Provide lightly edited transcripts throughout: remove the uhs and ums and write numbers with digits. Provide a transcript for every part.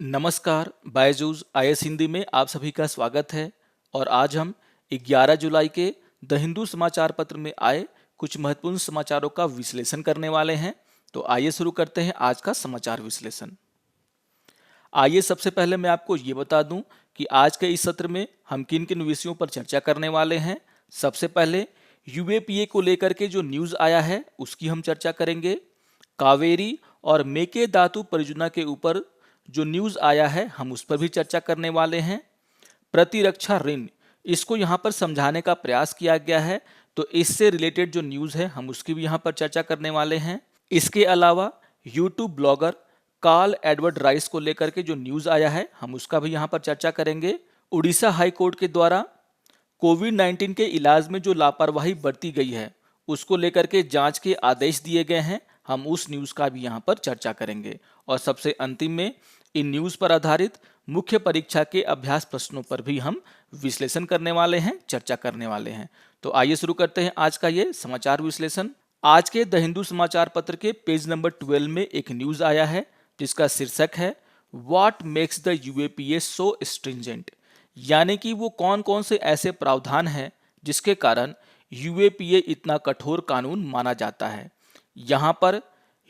नमस्कार, बायजूस आईएएस हिंदी में आप सभी का स्वागत है। और आज हम 11 जुलाई के द हिंदू समाचार पत्र में आए कुछ महत्वपूर्ण समाचारों का विश्लेषण करने वाले हैं। तो आइए शुरू करते हैं आज का समाचार विश्लेषण। आइए सबसे पहले मैं आपको ये बता दूं कि आज के इस सत्र में हम किन किन विषयों पर चर्चा करने वाले हैं। सबसे पहले यूएपीए को लेकर के जो न्यूज़ आया है उसकी हम चर्चा करेंगे। कावेरी और मेकेदातु परियोजना के ऊपर जो न्यूज़ आया है हम उस पर भी चर्चा करने वाले हैं। प्रतिरक्षा ऋण, इसको यहाँ पर समझाने का प्रयास किया गया है, तो इससे रिलेटेड जो न्यूज़ है हम उसकी भी यहाँ पर चर्चा करने वाले हैं। इसके अलावा YouTube blogger Carl Edward Rice को लेकर के जो न्यूज़ आया है हम उसका भी यहाँ पर चर्चा करेंगे। उड़ीसा हाई कोर्ट के द्वारा कोविड-19 के इलाज में जो लापरवाही बरती गई है उसको लेकर के जांच के आदेश दिए गए हैं, हम उस न्यूज़ का भी यहाँ पर चर्चा करेंगे। और सबसे अंतिम में इन न्यूज़ पर आधारित मुख्य परीक्षा के अभ्यास प्रश्नों पर भी हम विश्लेषण करने वाले हैं, चर्चा करने वाले हैं। तो आइए शुरू करते हैं आज का ये समाचार विश्लेषण। आज के द हिंदू समाचार पत्र के पेज नंबर 12 में एक न्यूज़ आया है जिसका शीर्षक है what makes the UAPA so stringent, यानी कि वो कौन कौन से ऐसे प्रावधान हैं जिसके कारण यूएपीए इतना कठोर कानून माना जाता है। यहाँ पर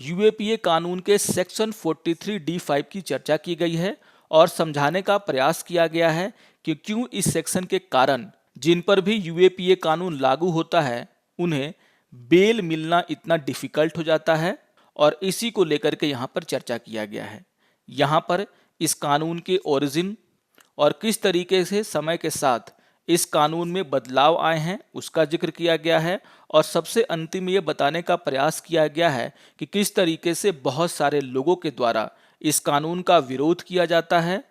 यूएपीए कानून के सेक्शन 43D5 की चर्चा की गई है और समझाने का प्रयास किया गया है कि क्यों इस सेक्शन के कारण जिन पर भी यूएपीए कानून लागू होता है उन्हें बेल मिलना इतना डिफिकल्ट हो जाता है, और इसी को लेकर के यहाँ पर चर्चा किया गया है। यहाँ पर इस कानून के ओरिजिन और किस तरीके से समय के साथ इस कानून में बदलाव आए हैं उसका जिक्र किया गया है, और सबसे अंतिम ये बताने का प्रयास किया गया है कि किस तरीके से बहुत सारे लोगों के द्वारा इस कानून का विरोध किया जाता है।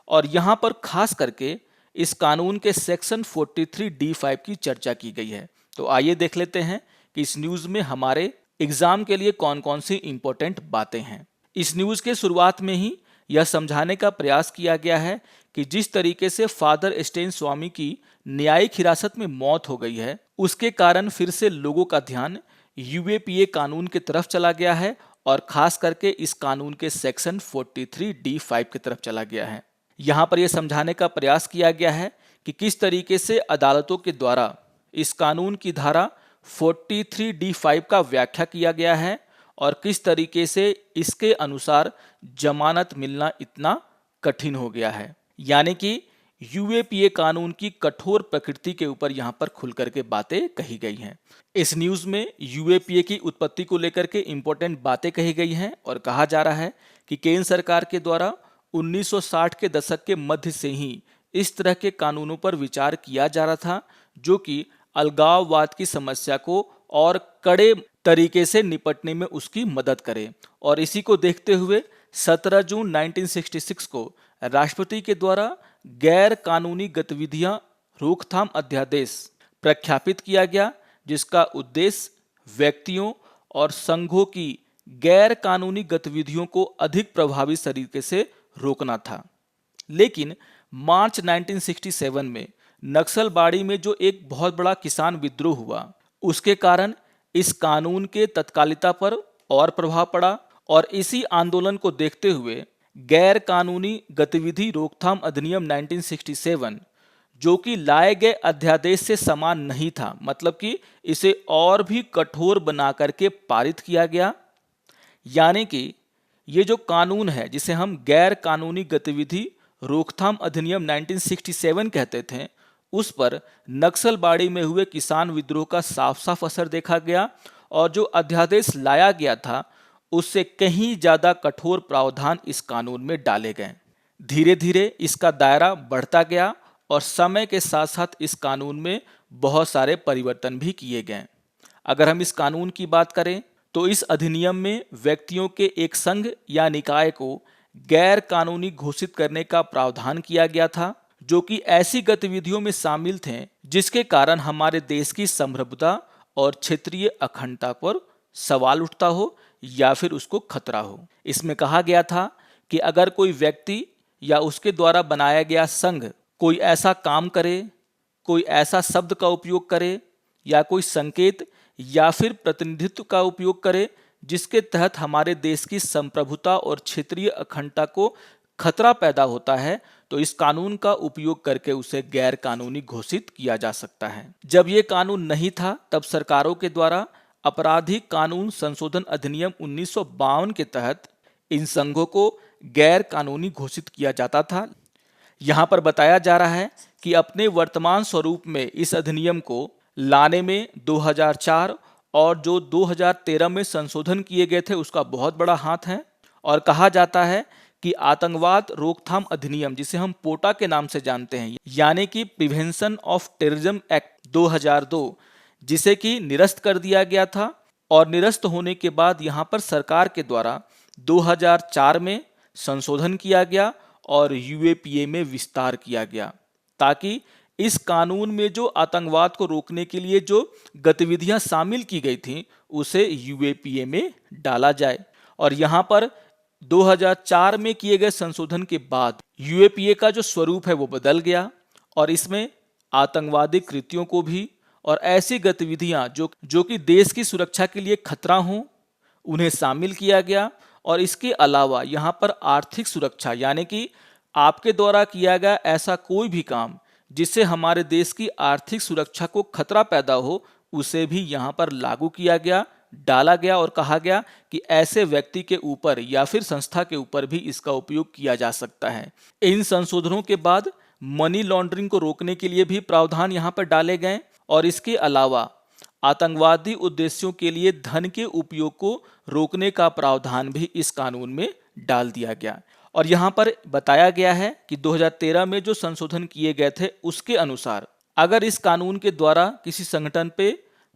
और यहाँ पर खास करके इस कानून के सेक्शन 43D5 की चर्चा की गई है। तो आइए देख लेते हैं कि इस न्यूज़ में हमारे एग्जाम के लिए कौन कौन सी इंपॉर्टेंट बातें हैं। इस न्यूज़ के शुरुआत में ही यह समझाने का प्रयास किया गया है कि जिस तरीके से फादर स्टेन स्वामी की न्यायिक हिरासत में मौत हो गई है उसके कारण फिर से लोगों का ध्यान यूएपीए कानून की तरफ चला गया है, और खास करके इस कानून के सेक्शन 43D5 की तरफ चला गया है। यहाँ पर यह समझाने का प्रयास किया गया है कि किस तरीके से अदालतों के द्वारा इस कानून की धारा 43D5 का व्याख्या किया गया है और किस तरीके से इसके अनुसार जमानत मिलना इतना कठिन हो गया है। यानी कि यूएपीए कानून की कठोर प्रकृति के ऊपर यहाँ पर खुल करके बातें कही गई हैं। इस न्यूज़ में यूएपीए की उत्पत्ति को लेकर के इम्पोर्टेंट बातें कही गई हैं और कहा जा रहा है कि केंद्र सरकार के द्वारा 1960 के दशक के मध्य से ही इस तरह के कानूनों पर विचार किया जा रहा था जो कि अलगाववाद की समस्या को और कड़े तरीके से निपटने में उसकी मदद करे। और इसी को देखते हुए 17 जून 1966 को राष्ट्रपति के द्वारा गैर कानूनी गतिविधियां रोकथाम अध्यादेश प्रख्यापित किया गया, जिसका उद्देश्य व्यक्तियों और संघों की गैर कानूनी गतिविधियों को अधिक प्रभावी तरीके से रोकना था। लेकिन मार्च 1967 में नक्सलबाड़ी में जो एक बहुत बड़ा किसान विद्रोह हुआ उसके कारण इस कानून के तत्कालिता पर और प्रभाव पड़ा, और इसी आंदोलन को देखते हुए गैर कानूनी गतिविधि रोकथाम अधिनियम 1967 जो कि लाए गए अध्यादेश से समान नहीं था, मतलब कि इसे और भी कठोर बना करके पारित किया गया। यानी कि ये जो कानून है जिसे हम गैर कानूनी गतिविधि रोकथाम अधिनियम 1967 कहते थे उस पर नक्सलबाड़ी में हुए किसान विद्रोह का साफ साफ असर देखा गया, और जो अध्यादेश लाया गया था उससे कहीं ज़्यादा कठोर प्रावधान इस कानून में डाले गए। धीरे धीरे इसका दायरा बढ़ता गया और समय के साथ साथ इस कानून में बहुत सारे परिवर्तन भी किए गए। अगर हम इस कानून की बात करें तो इस अधिनियम में व्यक्तियों के एक संघ या निकाय को गैर कानूनी घोषित करने का प्रावधान किया गया था जो कि ऐसी गतिविधियों में शामिल थे जिसके कारण हमारे देश की संप्रभुता और क्षेत्रीय अखंडता पर सवाल उठता हो या फिर उसको खतरा हो। इसमें कहा गया था कि अगर कोई व्यक्ति या उसके द्वारा बनाया गया संघ कोई ऐसा काम करे, कोई ऐसा शब्द का उपयोग करे या कोई संकेत या फिर प्रतिनिधित्व का उपयोग करे जिसके तहत हमारे देश की संप्रभुता और क्षेत्रीय अखंडता को खतरा पैदा होता है तो इस कानून का उपयोग करके उसे गैर कानूनी घोषित किया जा सकता है। जब ये कानून नहीं था तब सरकारों के द्वारा आपराधिक कानून संशोधन अधिनियम 1952 के तहत इन संघों को गैर कानूनी घोषित किया जाता था। यहाँ पर बताया जा रहा है कि अपने वर्तमान स्वरूप में इस अधिनियम को लाने में 2004 और जो 2013 में संशोधन किए गए थे उसका बहुत बड़ा हाथ है। और कहा जाता है कि आतंकवाद रोकथाम अधिनियम, जिसे हम पोटा के नाम से जानते हैं, यानी कि प्रिवेंशन ऑफ टेररिज्म एक्ट 2002, जिसे कि निरस्त कर दिया गया था। और निरस्त होने के बाद यहाँ पर सरकार के द्वारा 2004 में संशोधन किया गया और यूएपीए में विस्तार किया गया, ताकि इस कानून में जो आतंकवाद को रोकने के लिए जो गतिविधियां शामिल की गई थीं उसे यूएपीए में डाला जाए। और यहाँ पर 2004 में किए गए संशोधन के बाद यूएपीए का जो स्वरूप है वो बदल गया और इसमें आतंकवादी कृत्यों को भी और ऐसी गतिविधियां जो कि देश की सुरक्षा के लिए खतरा हों उन्हें शामिल किया गया। और इसके अलावा यहाँ पर आर्थिक सुरक्षा, यानी कि आपके द्वारा किया गया ऐसा कोई भी काम जिससे हमारे देश की आर्थिक सुरक्षा को खतरा पैदा हो, उसे भी यहाँ पर लागू किया गया, डाला गया और कहा गया कि ऐसे व्यक्ति के ऊपर या फिर संस्था के ऊपर भी इसका उपयोग किया जा सकता है। इन संशोधनों के बाद मनी लॉन्ड्रिंग को रोकने के लिए भी प्रावधान यहाँ पर डाले गए और इसके अलावा आतंकवादी उद्देश्यों के लिए धन के उपयोग को रोकने का प्रावधान भी इस कानून में डाल दिया गया। और यहाँ पर बताया गया है कि 2013 में जो संशोधन किए गए थे उसके अनुसार अगर इस कानून के द्वारा किसी संगठन पे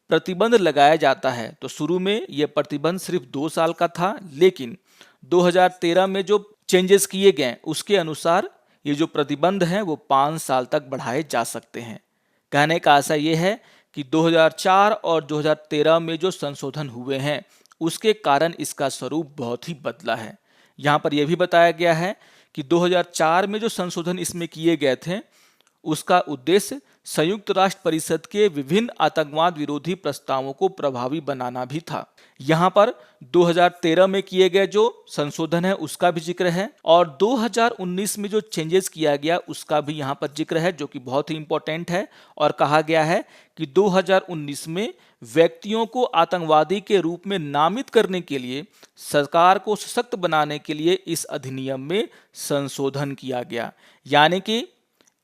प्रतिबंध लगाया जाता है तो शुरू में यह प्रतिबंध सिर्फ 2 साल का था, लेकिन 2013 में जो चेंजेस किए गए उसके अनुसार ये जो प्रतिबंध हैं वो 5 साल तक बढ़ाए जा सकते हैं। कहने का आशा ये है कि 2004 और 2013 में जो संशोधन हुए हैं उसके कारण इसका स्वरूप बहुत ही बदला है। यहाँ पर यह भी बताया गया है कि 2004 में जो संशोधन इसमें किए गए थे उसका उद्देश्य संयुक्त राष्ट्र परिषद के विभिन्न आतंकवाद विरोधी प्रस्तावों को प्रभावी बनाना भी था। यहाँ पर 2013 में किए गए जो संशोधन है उसका भी जिक्र है और 2019 में जो चेंजेस किया गया उसका भी यहाँ पर जिक्र है, जो कि बहुत ही इंपॉर्टेंट है। और कहा गया है कि 2019 में व्यक्तियों को आतंकवादी के रूप में नामित करने के लिए सरकार को सशक्त बनाने के लिए इस अधिनियम में संशोधन किया गया, यानी कि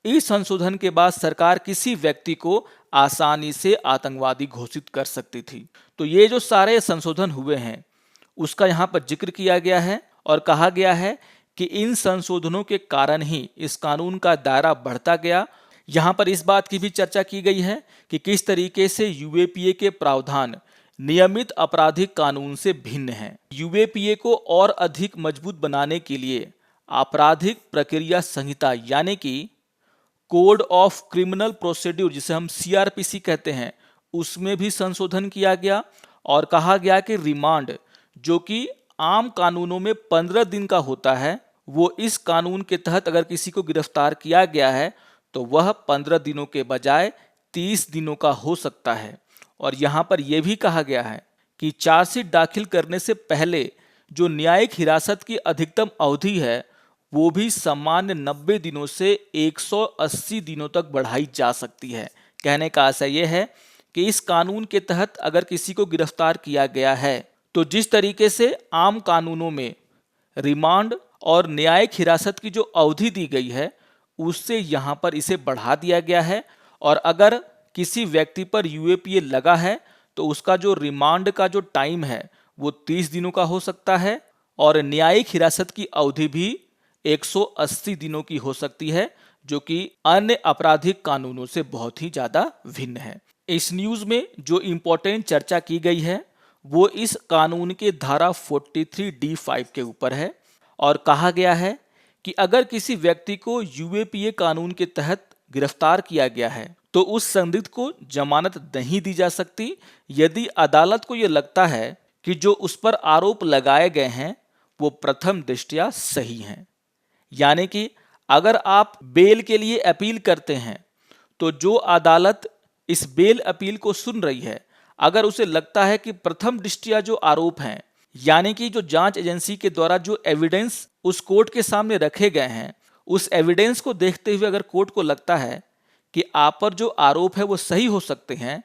इस संशोधन के बाद सरकार किसी व्यक्ति को आसानी से आतंकवादी घोषित कर सकती थी। तो ये जो सारे संशोधन हुए हैं उसका यहाँ पर जिक्र किया गया है और कहा गया है कि इन संशोधनों के कारण ही इस कानून का दायरा बढ़ता गया। यहाँ पर इस बात की भी चर्चा की गई है कि किस तरीके से यूएपीए के प्रावधान नियमित आपराधिक कानून से भिन्न हैं। यूएपीए को और अधिक मजबूत बनाने के लिए आपराधिक प्रक्रिया संहिता यानी कि कोड ऑफ क्रिमिनल प्रोसीड्यूर, जिसे हम सीआरपीसी कहते हैं, उसमें भी संशोधन किया गया और कहा गया कि रिमांड, जो कि आम कानूनों में 15 दिन का होता है, वो इस कानून के तहत अगर किसी को गिरफ्तार किया गया है तो वह 15 दिनों के बजाय 30 दिनों का हो सकता है। और यहाँ पर यह भी कहा गया है कि चार्जशीट दाखिल करने से पहले जो न्यायिक हिरासत की अधिकतम अवधि है वो भी सामान्य 90 दिनों से 180 दिनों तक बढ़ाई जा सकती है। कहने का आशय यह है कि इस कानून के तहत अगर किसी को गिरफ्तार किया गया है तो जिस तरीके से आम कानूनों में रिमांड और न्यायिक हिरासत की जो अवधि दी गई है उससे यहाँ पर इसे बढ़ा दिया गया है। और अगर किसी व्यक्ति पर यूएपीए लगा है तो उसका जो रिमांड का जो टाइम है वो 30 दिनों का हो सकता है और न्यायिक हिरासत की अवधि भी 180 दिनों की हो सकती है, जो कि अन्य आपराधिक कानूनों से बहुत ही ज्यादा भिन्न है। इस न्यूज में जो इंपॉर्टेंट चर्चा की गई है वो इस कानून के धारा 43D5 के ऊपर है और कहा गया है कि अगर किसी व्यक्ति को यूएपीए कानून के तहत गिरफ्तार किया गया है तो उस संदिग्ध को जमानत नहीं दी जा सकती यदि अदालत को यह लगता है कि जो उस पर आरोप लगाए गए हैं वो प्रथम दृष्टया सही हैं। यानी कि अगर आप बेल के लिए अपील करते हैं तो जो अदालत इस बेल अपील को सुन रही है, अगर उसे लगता है कि प्रथम दृष्टया जो आरोप हैं, यानी कि जो जांच एजेंसी के द्वारा जो एविडेंस उस कोर्ट के सामने रखे गए हैं, उस एविडेंस को देखते हुए अगर कोर्ट को लगता है कि आप पर जो आरोप है वो सही हो सकते हैं,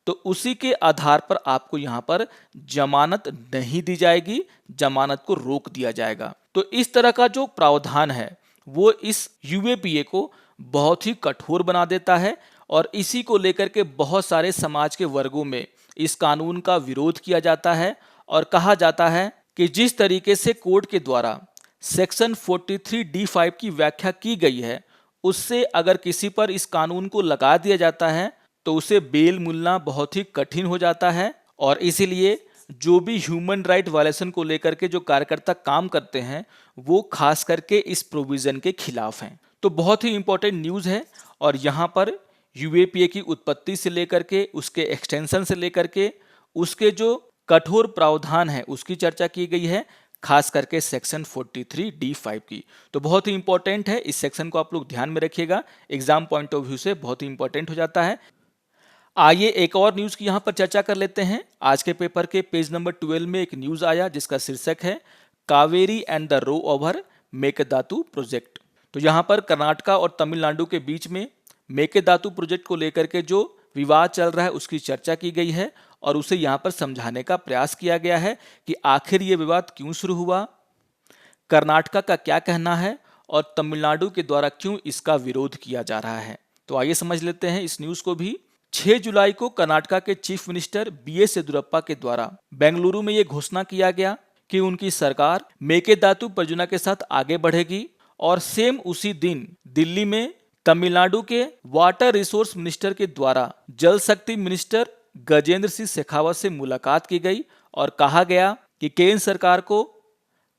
तो उसी के आधार पर आपको यहाँ पर जमानत नहीं दी जाएगी, जमानत को रोक दिया जाएगा। तो इस तरह का जो प्रावधान है वो इस यूएपीए को बहुत ही कठोर बना देता है और इसी को लेकर के बहुत सारे समाज के वर्गों में इस कानून का विरोध किया जाता है और कहा जाता है कि जिस तरीके से कोर्ट के द्वारा सेक्शन 43D5 की व्याख्या की गई है, उससे अगर किसी पर इस कानून को लगा दिया जाता है तो उसे बेल मिलना बहुत ही कठिन हो जाता है। और इसीलिए जो भी ह्यूमन राइट वायलेशन को लेकर के जो कार्यकर्ता काम करते हैं वो खास करके इस प्रोविजन के खिलाफ हैं। तो बहुत ही इंपॉर्टेंट न्यूज़ है और यहाँ पर यूएपीए की उत्पत्ति से लेकर के उसके एक्सटेंशन से लेकर के उसके जो कठोर प्रावधान है उसकी चर्चा की गई है, खास करके सेक्शन 43D5 की। तो बहुत ही इंपॉर्टेंट है, इस सेक्शन को आप लोग ध्यान में रखिएगा, एग्जाम पॉइंट ऑफ व्यू से बहुत ही इंपॉर्टेंट हो जाता है। आइए एक और न्यूज़ की यहाँ पर चर्चा कर लेते हैं। आज के पेपर के पेज नंबर 12 में एक न्यूज़ आया जिसका शीर्षक है Kaveri and the row over Mekedatu project. तो यहाँ पर कर्नाटका और तमिलनाडु के बीच में मेकेदातु प्रोजेक्ट को लेकर के जो विवाद चल रहा है उसकी चर्चा की गई है और उसे यहाँ पर समझाने का प्रयास किया गया है कि आखिर ये विवाद क्यों शुरू हुआ, कर्नाटका का क्या कहना है और तमिलनाडु के द्वारा क्यों इसका विरोध किया जा रहा है। तो आइए समझ लेते हैं इस न्यूज़ को भी। 6 जुलाई को कर्नाटका के चीफ मिनिस्टर BS येदियुरप्पा के द्वारा बेंगलुरु में यह घोषणा किया गया कि उनकी सरकार मेकेदातु परियोजना के साथ आगे बढ़ेगी और सेम उसी दिन दिल्ली में तमिलनाडु के वाटर रिसोर्स मिनिस्टर के द्वारा जल शक्ति मिनिस्टर गजेंद्र सिंह शेखावत से मुलाकात की गई और कहा गया कि केंद्र सरकार को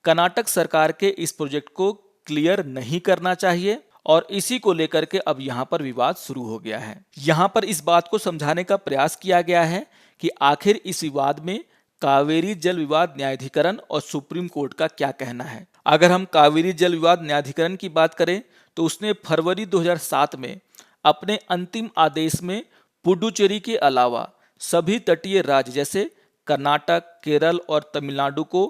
कर्नाटक सरकार के इस प्रोजेक्ट को क्लियर नहीं करना चाहिए और इसी को लेकर के अब यहाँ पर विवाद शुरू हो गया है। यहाँ पर इस बात को समझाने का प्रयास किया गया है कि आखिर इस विवाद में कावेरी जल विवाद न्यायाधिकरण और सुप्रीम कोर्ट का क्या कहना है। अगर हम कावेरी जल विवाद न्यायाधिकरण की बात करें तो उसने फरवरी 2007 में अपने अंतिम आदेश में पुडुचेरी के अलावा सभी तटीय राज्य जैसे कर्नाटक, केरल और तमिलनाडु को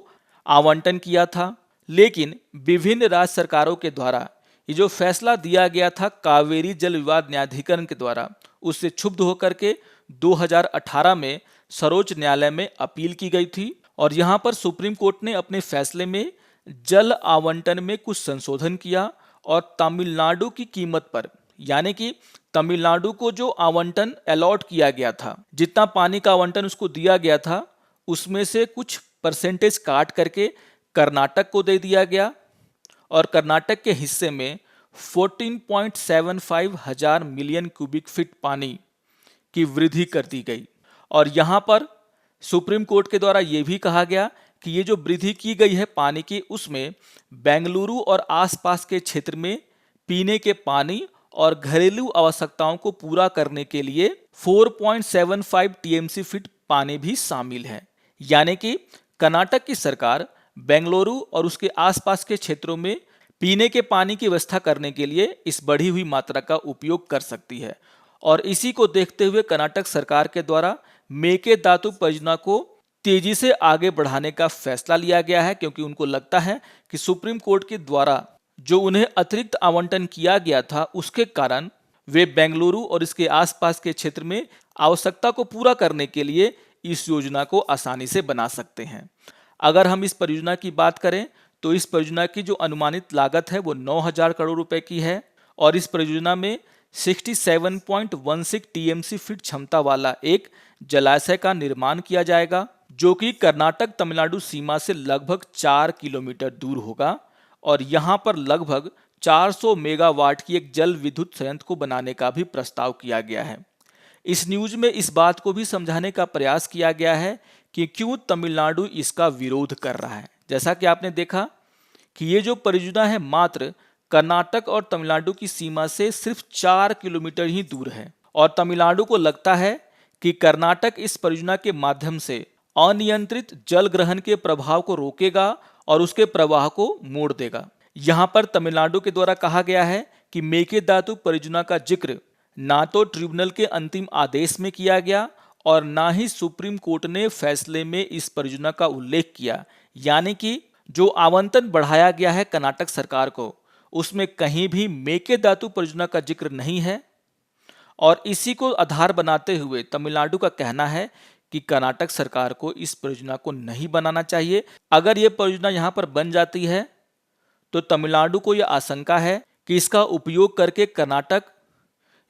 आवंटन किया था, लेकिन विभिन्न राज्य सरकारों के द्वारा ये जो फैसला दिया गया था कावेरी जल विवाद न्यायाधिकरण के द्वारा, उससे क्षुब्ध होकर के 2018 में सर्वोच्च न्यायालय में अपील की गई थी और यहाँ पर सुप्रीम कोर्ट ने अपने फैसले में जल आवंटन में कुछ संशोधन किया और तमिलनाडु की कीमत पर, यानी कि तमिलनाडु को जो आवंटन अलॉट किया गया था, जितना पानी का आवंटन उसको दिया गया था, उसमें से कुछ परसेंटेज काट करके कर्नाटक को दे दिया गया और कर्नाटक के हिस्से में 14.75 हजार मिलियन क्यूबिक फीट पानी की वृद्धि कर दी गई। और यहाँ पर सुप्रीम कोर्ट के द्वारा ये भी कहा गया कि ये जो वृद्धि की गई है पानी की, उसमें बेंगलुरु और आसपास के क्षेत्र में पीने के पानी और घरेलू आवश्यकताओं को पूरा करने के लिए 4.75 टीएमसी फीट पानी भी शामिल है। यानी कि कर्नाटक की सरकार बेंगलुरु और उसके आसपास के क्षेत्रों में पीने के पानी की व्यवस्था करने के लिए इस बढ़ी हुई मात्रा का उपयोग कर सकती है और इसी को देखते हुए कर्नाटक सरकार के द्वारा मेकेदातु परियोजना को तेजी से आगे बढ़ाने का फैसला लिया गया है, क्योंकि उनको लगता है कि सुप्रीम कोर्ट के द्वारा जो उन्हें अतिरिक्त आवंटन किया गया था उसके कारण वे बेंगलुरु और इसके आसपास के क्षेत्र में आवश्यकता को पूरा करने के लिए इस योजना को आसानी से बना सकते हैं। अगर हम इस परियोजना की बात करें तो इस परियोजना की जो अनुमानित लागत है वो 9,000 करोड़ रुपए की है और इस परियोजना में 67.16 टीएमसी फीट क्षमता वाला एक जलाशय का निर्माण किया जाएगा, जो कि कर्नाटक तमिलनाडु सीमा से लगभग 4 किलोमीटर दूर होगा और यहाँ पर लगभग 400 मेगावाट की एक जल विद्युत संयंत्र को बनाने का भी प्रस्ताव किया गया है। इस न्यूज में इस बात को भी समझाने का प्रयास किया गया है कि क्यों तमिलनाडु इसका विरोध कर रहा है। जैसा कि आपने देखा कि ये जो परियोजना है मात्र कर्नाटक और तमिलनाडु की सीमा से सिर्फ 4 किलोमीटर ही दूर है और तमिलनाडु को लगता है कि कर्नाटक इस परियोजना के माध्यम से अनियंत्रित जल ग्रहण के प्रभाव को रोकेगा और उसके प्रवाह को मोड़ देगा। यहाँ पर तमिलनाडु के द्वारा कहा गया है कि मेकेदातु परियोजना का जिक्र ना तो ट्रिब्यूनल के अंतिम आदेश में किया गया और ना ही सुप्रीम कोर्ट ने फैसले में इस परियोजना का उल्लेख किया, यानी कि जो आवंटन बढ़ाया गया है कर्नाटक सरकार को, उसमें कहीं भी मेकेदातु परियोजना का जिक्र नहीं है। और इसी को आधार बनाते हुए तमिलनाडु का कहना है कि कर्नाटक सरकार को इस परियोजना को नहीं बनाना चाहिए। अगर ये परियोजना यहाँ पर बन जाती है तो तमिलनाडु को यह आशंका है कि इसका उपयोग करके कर्नाटक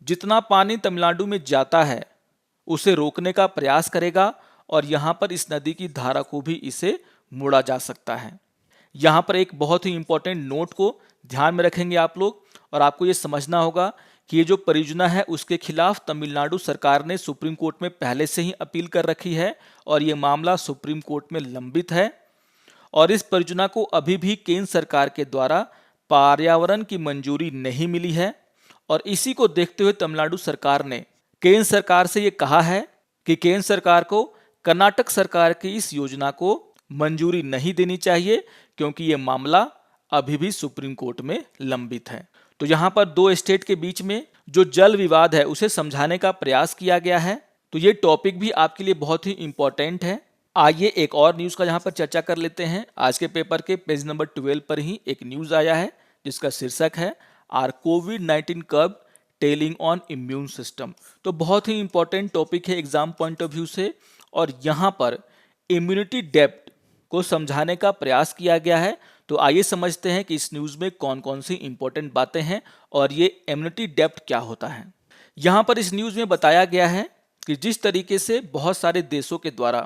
जितना पानी तमिलनाडु में जाता है उसे रोकने का प्रयास करेगा और यहाँ पर इस नदी की धारा को भी इसे मोड़ा जा सकता है। यहाँ पर एक बहुत ही इंपॉर्टेंट नोट को ध्यान में रखेंगे आप लोग, और आपको ये समझना होगा कि ये जो परियोजना है उसके खिलाफ तमिलनाडु सरकार ने सुप्रीम कोर्ट में पहले से ही अपील कर रखी है और ये मामला सुप्रीम कोर्ट में लंबित है। और इस परियोजना को अभी भी केंद्र सरकार के द्वारा पर्यावरण की मंजूरी नहीं मिली है। और इसी को देखते हुए तमिलनाडु सरकार ने केंद्र सरकार से ये कहा है कि केंद्र सरकार को कर्नाटक सरकार की इस योजना को मंजूरी नहीं देनी चाहिए, क्योंकि ये मामला अभी भी सुप्रीम कोर्ट में लंबित है। तो यहाँ पर दो स्टेट के बीच में जो जल विवाद है उसे समझाने का प्रयास किया गया है। तो ये टॉपिक भी आपके लिए बहुत ही इंपॉर्टेंट है। आइए एक और न्यूज़ का यहाँ पर चर्चा कर लेते हैं। आज के पेपर के पेज नंबर 12 पर ही एक न्यूज़ आया है जिसका शीर्षक है आर कोविड-19 curve telling on immune system. तो बहुत ही इंपॉर्टेंट टॉपिक है एग्जाम पॉइंट ऑफ व्यू से, और यहाँ पर इम्यूनिटी डेप्थ को समझाने का प्रयास किया गया है। तो आइए समझते हैं कि इस न्यूज़ में कौन कौन सी इंपॉर्टेंट बातें हैं और ये इम्यूनिटी डेप्थ क्या होता है। यहाँ पर इस न्यूज़ में बताया गया है कि जिस तरीके से बहुत सारे देशों के द्वारा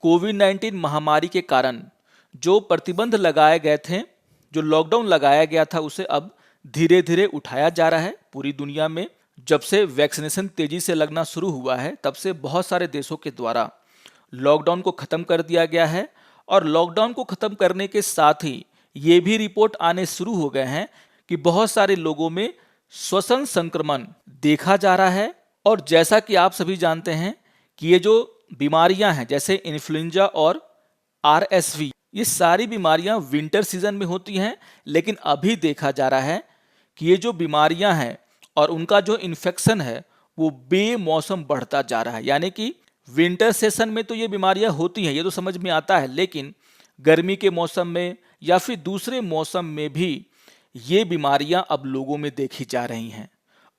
कोविड-19 महामारी के कारण जो प्रतिबंध लगाए गए थे, जो लॉकडाउन लगाया गया था, उसे अब धीरे धीरे उठाया जा रहा है पूरी दुनिया में। जब से वैक्सीनेशन तेजी से लगना शुरू हुआ है तब से बहुत सारे देशों के द्वारा लॉकडाउन को ख़त्म कर दिया गया है। और लॉकडाउन को ख़त्म करने के साथ ही ये भी रिपोर्ट आने शुरू हो गए हैं कि बहुत सारे लोगों में श्वसन संक्रमण देखा जा रहा है। और जैसा कि आप सभी जानते हैं कि ये जो बीमारियां हैं जैसे इन्फ्लुएंजा और आरएसवी, ये सारी बीमारियां विंटर सीजन में होती हैं, लेकिन अभी देखा जा रहा है कि ये जो बीमारियां हैं और उनका जो इन्फेक्शन है वो बेमौसम बढ़ता जा रहा है। यानी कि विंटर सेशन में तो ये बीमारियां होती हैं, ये तो समझ में आता है, लेकिन गर्मी के मौसम में या फिर दूसरे मौसम में भी ये बीमारियां अब लोगों में देखी जा रही हैं।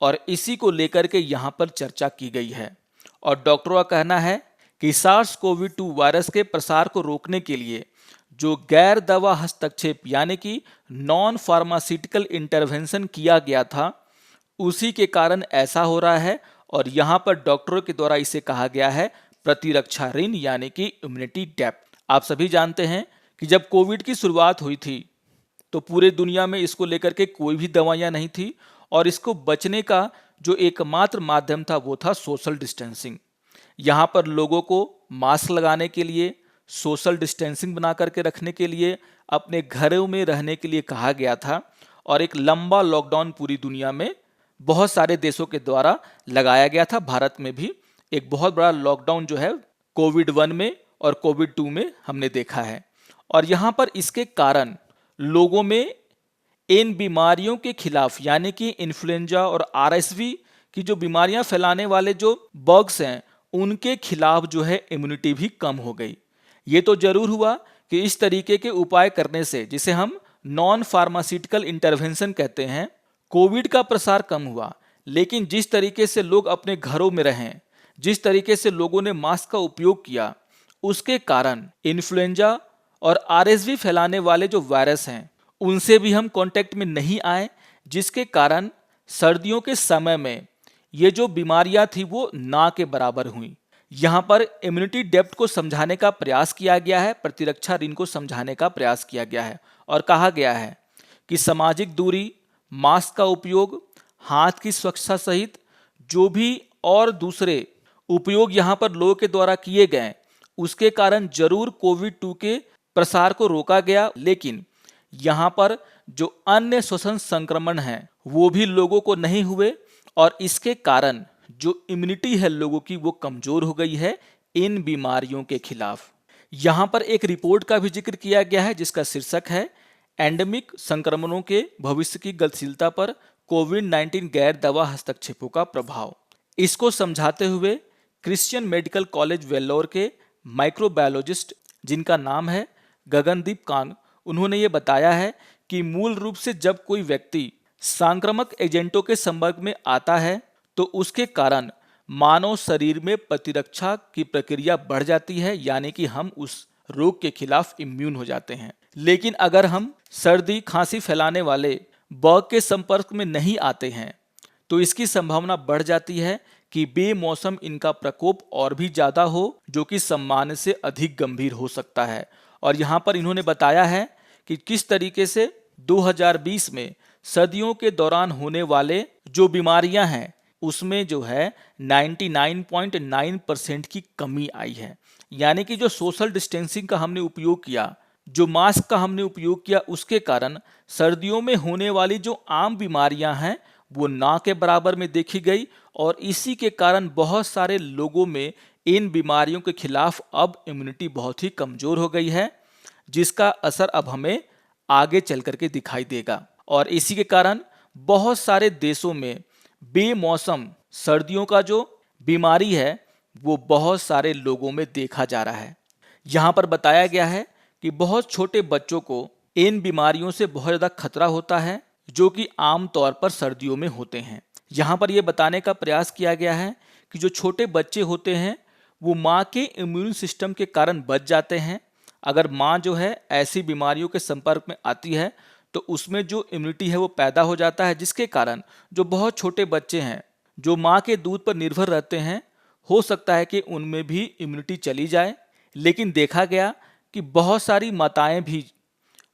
और इसी को लेकर के यहाँ पर चर्चा की गई है। और डॉक्टरों का कहना है कि SARS-CoV-2 वायरस के प्रसार को रोकने के लिए जो गैर दवा हस्तक्षेप यानी कि नॉन फार्मास्यूटिकल इंटरवेंशन किया गया था, उसी के कारण ऐसा हो रहा है। और यहाँ पर डॉक्टरों के द्वारा इसे कहा गया है प्रतिरक्षा ऋण यानी कि इम्यूनिटी डेप्थ। आप सभी जानते हैं कि जब कोविड की शुरुआत हुई थी तो पूरे दुनिया में इसको लेकर के कोई भी दवाइयाँ नहीं थी, और इसको बचने का जो एकमात्र माध्यम था वो था सोशल डिस्टेंसिंग। यहाँ पर लोगों को मास्क लगाने के लिए, सोशल डिस्टेंसिंग बना करके रखने के लिए, अपने घरों में रहने के लिए कहा गया था। और एक लंबा लॉकडाउन पूरी दुनिया में बहुत सारे देशों के द्वारा लगाया गया था। भारत में भी एक बहुत बड़ा लॉकडाउन जो है कोविड-1 में और कोविड-2 में हमने देखा है। और यहाँ पर इसके कारण लोगों में इन बीमारियों के खिलाफ यानी कि इन्फ्लुएंजा और आरएसवी की जो बीमारियां फैलाने वाले जो बग्स हैं उनके खिलाफ जो है इम्यूनिटी भी कम हो गई। ये तो जरूर हुआ कि इस तरीके के उपाय करने से, जिसे हम नॉन फार्मास्यूटिकल इंटरवेंशन कहते हैं, कोविड का प्रसार कम हुआ। लेकिन जिस तरीके से लोग अपने घरों में रहें, जिस तरीके से लोगों ने मास्क का उपयोग किया, उसके कारण इन्फ्लुएंजा और आरएसवी फैलाने वाले जो वायरस हैं उनसे भी हम कांटेक्ट में नहीं आए, जिसके कारण सर्दियों के समय में ये जो बीमारियां थी वो ना के बराबर हुई। यहाँ पर इम्यूनिटी डेप्थ को समझाने का प्रयास किया गया है, प्रतिरक्षा ऋण को समझाने का प्रयास किया गया है। और कहा गया है कि सामाजिक दूरी, मास्क का उपयोग, हाथ की स्वच्छता सहित जो भी और दूसरे उपयोग यहाँ पर लोगों के द्वारा किए गए, उसके कारण जरूर कोविड-2 के प्रसार को रोका गया। लेकिन यहाँ पर जो अन्य श्वसन संक्रमण हैं वो भी लोगों को नहीं हुए, और इसके कारण जो इम्यूनिटी है लोगों की वो कमजोर हो गई है इन बीमारियों के खिलाफ। यहाँ पर एक रिपोर्ट का भी जिक्र किया गया है जिसका शीर्षक है एंडेमिक संक्रमणों के भविष्य की गतिशीलता पर कोविड-19 गैर दवा हस्तक्षेपों का प्रभाव। इसको समझाते हुए क्रिश्चियन मेडिकल कॉलेज वेल्लोर के माइक्रोबायोलॉजिस्ट, जिनका नाम है गगनदीप कांग, उन्होंने ये बताया है कि मूल रूप से जब कोई व्यक्ति संक्रामक एजेंटों के संपर्क में आता है तो उसके कारण मानव शरीर में प्रतिरक्षा की प्रक्रिया बढ़ जाती है, यानी कि हम उस रोग के खिलाफ इम्यून हो जाते हैं। लेकिन अगर हम सर्दी खांसी फैलाने वाले बग के संपर्क में नहीं आते हैं तो इसकी संभावना बढ़ जाती है कि बेमौसम इनका प्रकोप और भी ज़्यादा हो, जो कि सामान्य से अधिक गंभीर हो सकता है। और यहाँ पर इन्होंने बताया है कि किस तरीके से 2020 में सर्दियों के दौरान होने वाले जो बीमारियां हैं उसमें जो है 99.9% की कमी आई है। यानी कि जो सोशल डिस्टेंसिंग का हमने उपयोग किया, जो मास्क का हमने उपयोग किया, उसके कारण सर्दियों में होने वाली जो आम बीमारियां हैं वो ना के बराबर में देखी गई और इसी के कारण बहुत सारे लोगों में इन बीमारियों के खिलाफ अब इम्यूनिटी बहुत ही कमज़ोर हो गई है, जिसका असर अब हमें आगे चल करके दिखाई देगा। और इसी के कारण बहुत सारे देशों में बेमौसम सर्दियों का जो बीमारी है वो बहुत सारे लोगों में देखा जा रहा है। यहाँ पर बताया गया है कि बहुत छोटे बच्चों को इन बीमारियों से बहुत ज़्यादा खतरा होता है, जो कि आम तौर पर सर्दियों में होते हैं। यहाँ पर यह बताने का प्रयास किया गया है कि जो छोटे बच्चे होते हैं वो माँ के इम्यून सिस्टम के कारण बच जाते हैं। अगर माँ जो है ऐसी बीमारियों के संपर्क में आती है तो उसमें जो इम्यूनिटी है वो पैदा हो जाता है, जिसके कारण जो बहुत छोटे बच्चे हैं जो माँ के दूध पर निर्भर रहते हैं, हो सकता है कि उनमें भी इम्यूनिटी चली जाए। लेकिन देखा गया कि बहुत सारी माताएं भी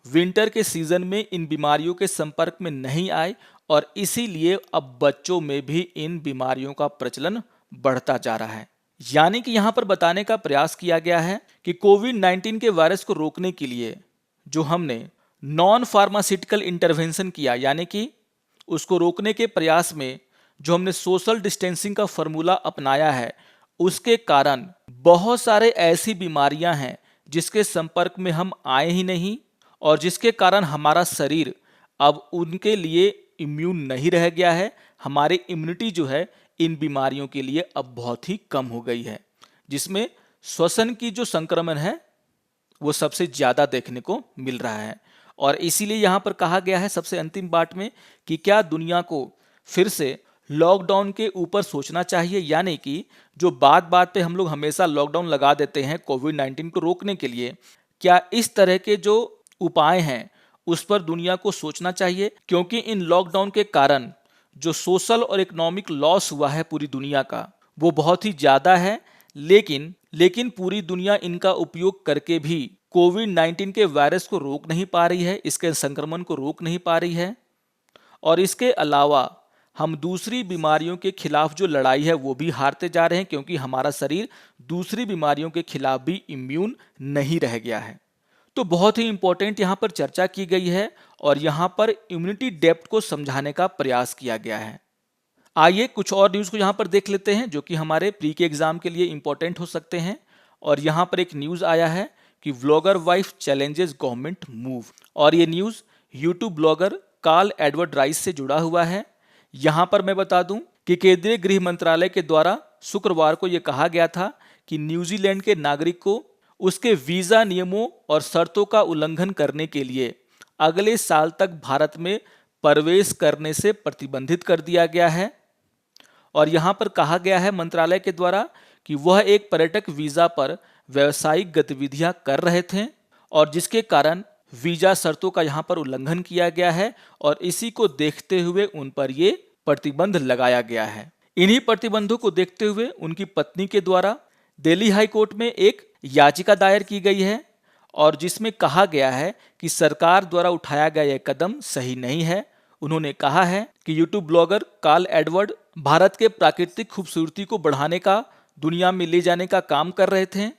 विंटर के सीजन में इन बीमारियों के संपर्क में नहीं आए और इसीलिए अब बच्चों में भी इन बीमारियों का प्रचलन बढ़ता जा रहा है। यानी कि यहाँ पर बताने का प्रयास किया गया है कि कोविड-19 के वायरस को रोकने के लिए जो हमने नॉन फार्मास्यूटिकल इंटरवेंशन किया, यानी कि उसको रोकने के प्रयास में जो हमने सोशल डिस्टेंसिंग का फॉर्मूला अपनाया है, उसके कारण बहुत सारे ऐसी बीमारियां हैं जिसके संपर्क में हम आए ही नहीं और जिसके कारण हमारा शरीर अब उनके लिए इम्यून नहीं रह गया है। हमारी इम्यूनिटी जो है इन बीमारियों के लिए अब बहुत ही कम हो गई है, जिसमें श्वसन की जो संक्रमण है वो सबसे ज़्यादा देखने को मिल रहा है। और इसीलिए यहाँ पर कहा गया है सबसे अंतिम पार्ट में कि क्या दुनिया को फिर से लॉकडाउन के ऊपर सोचना चाहिए, यानी कि जो बात बात पे हम लोग हमेशा लॉकडाउन लगा देते हैं कोविड-19 को रोकने के लिए, क्या इस तरह के जो उपाय हैं उस पर दुनिया को सोचना चाहिए। क्योंकि इन लॉकडाउन के कारण जो सोशल और इकोनॉमिक लॉस हुआ है पूरी दुनिया का वो बहुत ही ज़्यादा है। लेकिन पूरी दुनिया इनका उपयोग करके भी कोविड-19 के वायरस को रोक नहीं पा रही है, इसके संक्रमण को रोक नहीं पा रही है। और इसके अलावा हम दूसरी बीमारियों के खिलाफ जो लड़ाई है वो भी हारते जा रहे हैं, क्योंकि हमारा शरीर दूसरी बीमारियों के खिलाफ भी इम्यून नहीं रह गया है। तो बहुत ही इंपॉर्टेंट यहाँ पर चर्चा की गई है और यहाँ पर इम्यूनिटी डेप्थ को समझाने का प्रयास किया गया है। आइए कुछ और न्यूज़ को यहाँ पर देख लेते हैं जो कि हमारे प्री के एग्जाम के लिए इंपॉर्टेंट हो सकते हैं। और यहाँ पर एक न्यूज़ आया है कि vlogger wife challenges government move, और ये news YouTube blogger Carl Edward Rice से जुड़ा हुआ है। यहाँ पर मैं बता दूं कि केंद्रीय गृह मंत्रालय के द्वारा शुक्रवार को ये कहा गया था कि न्यूजीलैंड के नागरिक को उसके वीज़ा नियमों और शर्तों का उल्लंघन करने के लिए अगले साल तक भारत में प्रवेश करने से प्रतिबंधित कर दिया गया है। और यहाँ पर कहा गया है मंत्रालय के द्वारा कि वह एक पर्यटक वीज़ा पर व्यावसायिक गतिविधियां कर रहे थे और जिसके कारण वीज़ा शर्तों का यहाँ पर उल्लंघन किया गया है और इसी को देखते हुए उन पर ये प्रतिबंध लगाया गया है। इन्हीं प्रतिबंधों को देखते हुए उनकी पत्नी के द्वारा दिल्ली हाई कोर्ट में एक याचिका दायर की गई है और जिसमें कहा गया है कि सरकार द्वारा उठाया गया यह कदम सही नहीं है। उन्होंने कहा है कि YouTube blogger Carl Edward Bharat के प्राकृतिक खूबसूरती को बढ़ाने का, दुनिया में ले जाने का काम कर रहे थे,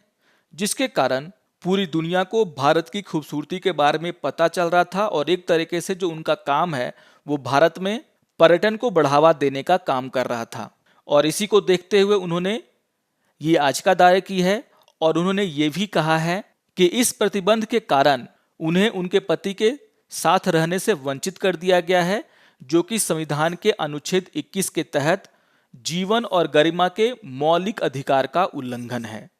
जिसके कारण पूरी दुनिया को भारत की खूबसूरती के बारे में पता चल रहा था और एक तरीके से जो उनका काम है वो भारत में पर्यटन को बढ़ावा देने का काम कर रहा था। और इसी को देखते हुए उन्होंने ये याचिका दायर की है और उन्होंने ये भी कहा है कि इस प्रतिबंध के कारण उन्हें उनके पति के साथ रहने से वंचित कर दिया गया है, जो कि संविधान के अनुच्छेद 21 के तहत जीवन और गरिमा के मौलिक अधिकार का उल्लंघन है।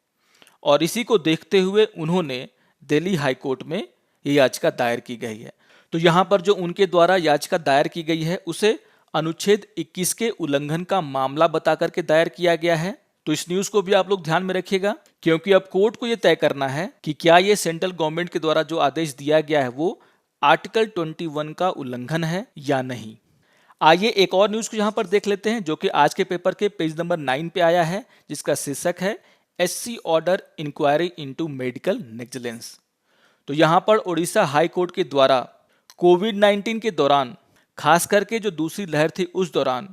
और इसी को देखते हुए उन्होंने दिल्ली हाई कोर्ट में ये याचिका दायर की गई है। तो यहाँ पर जो उनके द्वारा याचिका दायर की गई है उसे अनुच्छेद 21 के उल्लंघन का मामला बता करके दायर किया गया है। तो इस न्यूज को भी आप लोग ध्यान में रखिएगा, क्योंकि अब कोर्ट को यह तय करना है कि क्या ये सेंट्रल गवर्नमेंट के द्वारा जो आदेश दिया गया है वो आर्टिकल 21 का उल्लंघन है या नहीं। आइए एक और न्यूज को यहां पर देख लेते हैं, जो कि आज के पेपर के पेज नंबर 9 पे आया है, जिसका शीर्षक है SC order inquiry into medical negligence. तो यहां पर उड़ीसा हाई कोर्ट के द्वारा कोविड-19 के दौरान, खास करके जो दूसरी लहर थी उस दौरान,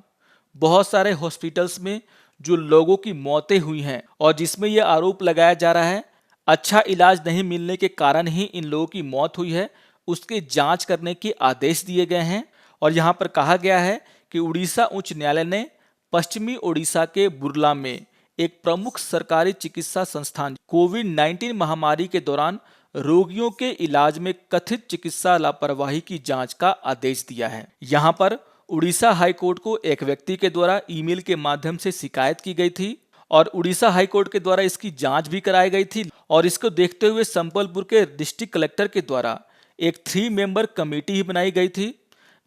बहुत सारे हॉस्पिटल्स में जो लोगों की मौतें हुई हैं और जिसमें यह आरोप लगाया जा रहा है अच्छा इलाज नहीं मिलने के कारण ही इन लोगों की मौत हुई है, उसके जांच करने के आदेश दिए गए हैं। और यहाँ पर कहा गया है कि उड़ीसा उच्च न्यायालय ने पश्चिमी उड़ीसा के बुरला में एक प्रमुख सरकारी चिकित्सा संस्थान कोविड-19 महामारी के दौरान रोगियों के इलाज में कथित चिकित्सा लापरवाही की जांच का आदेश दिया है। यहाँ पर उड़ीसा हाई कोर्ट को एक व्यक्ति के द्वारा ईमेल के माध्यम से शिकायत की गई थी और उड़ीसा हाई कोर्ट के द्वारा इसकी जांच भी कराई गई थी। और इसको देखते हुए संबलपुर के डिस्ट्रिक्ट कलेक्टर के द्वारा एक 3 मेंबर कमेटी ही बनाई गई थी,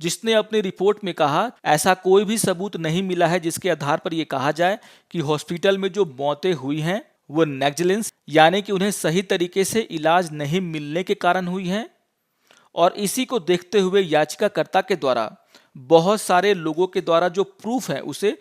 जिसने अपनी रिपोर्ट में कहा ऐसा कोई भी सबूत नहीं मिला है जिसके आधार पर यह कहा जाए कि हॉस्पिटल में जो मौतें हुई हैं वो नेग्लिजेंस यानी कि उन्हें सही तरीके से इलाज नहीं मिलने के कारण हुई हैं। और इसी को देखते हुए याचिकाकर्ता के द्वारा बहुत सारे लोगों के द्वारा जो प्रूफ है उसे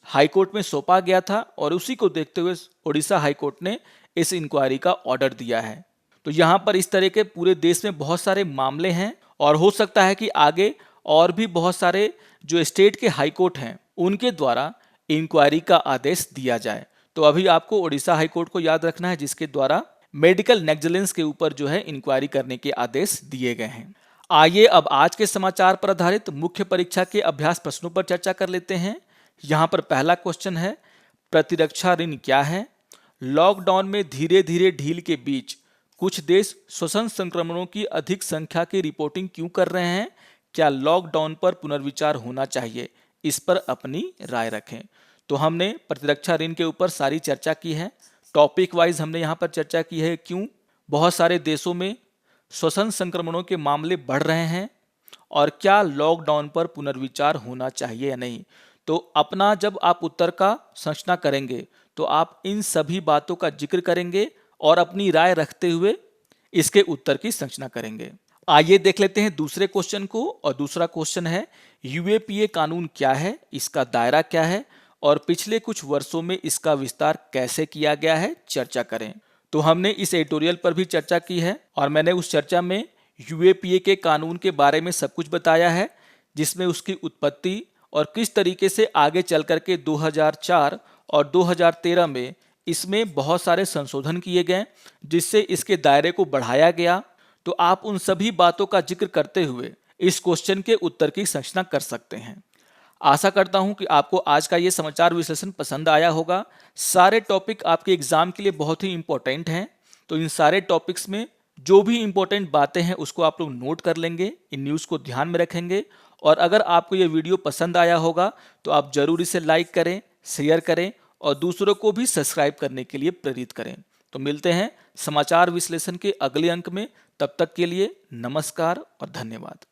हाईकोर्ट में सौंपा गया था और उसी को देखते हुए उड़ीसा हाईकोर्ट ने इस इंक्वायरी का ऑर्डर दिया है। तो यहाँ पर इस तरह के पूरे देश में बहुत सारे मामले हैं और हो सकता है कि आगे और भी बहुत सारे जो स्टेट के हाईकोर्ट हैं उनके द्वारा इंक्वायरी का आदेश दिया जाए। तो अभी आपको उड़ीसा हाईकोर्ट को याद रखना है, जिसके द्वारा मेडिकल नेग्लिजेंस के ऊपर जो है इंक्वायरी करने के आदेश दिए गए हैं। आइए अब आज के समाचार पर आधारित मुख्य परीक्षा के अभ्यास प्रश्नों पर चर्चा कर लेते हैं। यहाँ पर पहला क्वेश्चन है, प्रतिरक्षा ऋण क्या है? लॉकडाउन में धीरे धीरे ढील के बीच कुछ देश श्वसन संक्रमणों की अधिक संख्या की रिपोर्टिंग क्यों कर रहे हैं? क्या लॉकडाउन पर पुनर्विचार होना चाहिए? इस पर अपनी राय रखें। तो हमने प्रतिरक्षा ऋण के ऊपर सारी चर्चा की है, टॉपिक वाइज हमने यहाँ पर चर्चा की है क्यों बहुत सारे देशों में श्वसन संक्रमणों के मामले बढ़ रहे हैं और क्या लॉकडाउन पर पुनर्विचार होना चाहिए या नहीं। तो अपना जब आप उत्तर का संरचना करेंगे तो आप इन सभी बातों का जिक्र करेंगे और अपनी राय रखते हुए इसके उत्तर की संरचना करेंगे। आइए देख लेते हैं दूसरे क्वेश्चन को। और दूसरा क्वेश्चन है, यूएपीए कानून क्या है, इसका दायरा क्या है और पिछले कुछ वर्षों में इसका विस्तार कैसे किया गया है, चर्चा करें। तो हमने इस एडिटोरियल पर भी चर्चा की है और मैंने उस चर्चा में यूएपीए के कानून के बारे में सब कुछ बताया है, जिसमें उसकी उत्पत्ति और किस तरीके से आगे चल करके 2004 और 2013 में इसमें बहुत सारे संशोधन किए गए जिससे इसके दायरे को बढ़ाया गया। तो आप उन सभी बातों का जिक्र करते हुए इस क्वेश्चन के उत्तर की संरचना कर सकते हैं। आशा करता हूं कि आपको आज का ये समाचार विश्लेषण पसंद आया होगा। सारे टॉपिक आपके एग्जाम के लिए बहुत ही इंपॉर्टेंट हैं, तो इन सारे टॉपिक्स में जो भी इंपॉर्टेंट बातें हैं उसको आप लोग नोट कर लेंगे, इन न्यूज़ को ध्यान में रखेंगे। और अगर आपको ये वीडियो पसंद आया होगा तो आप जरूर इसे लाइक करें, शेयर करें और दूसरों को भी सब्सक्राइब करने के लिए प्रेरित करें। तो मिलते हैं समाचार विश्लेषण के अगले अंक में, तब तक के लिए नमस्कार और धन्यवाद।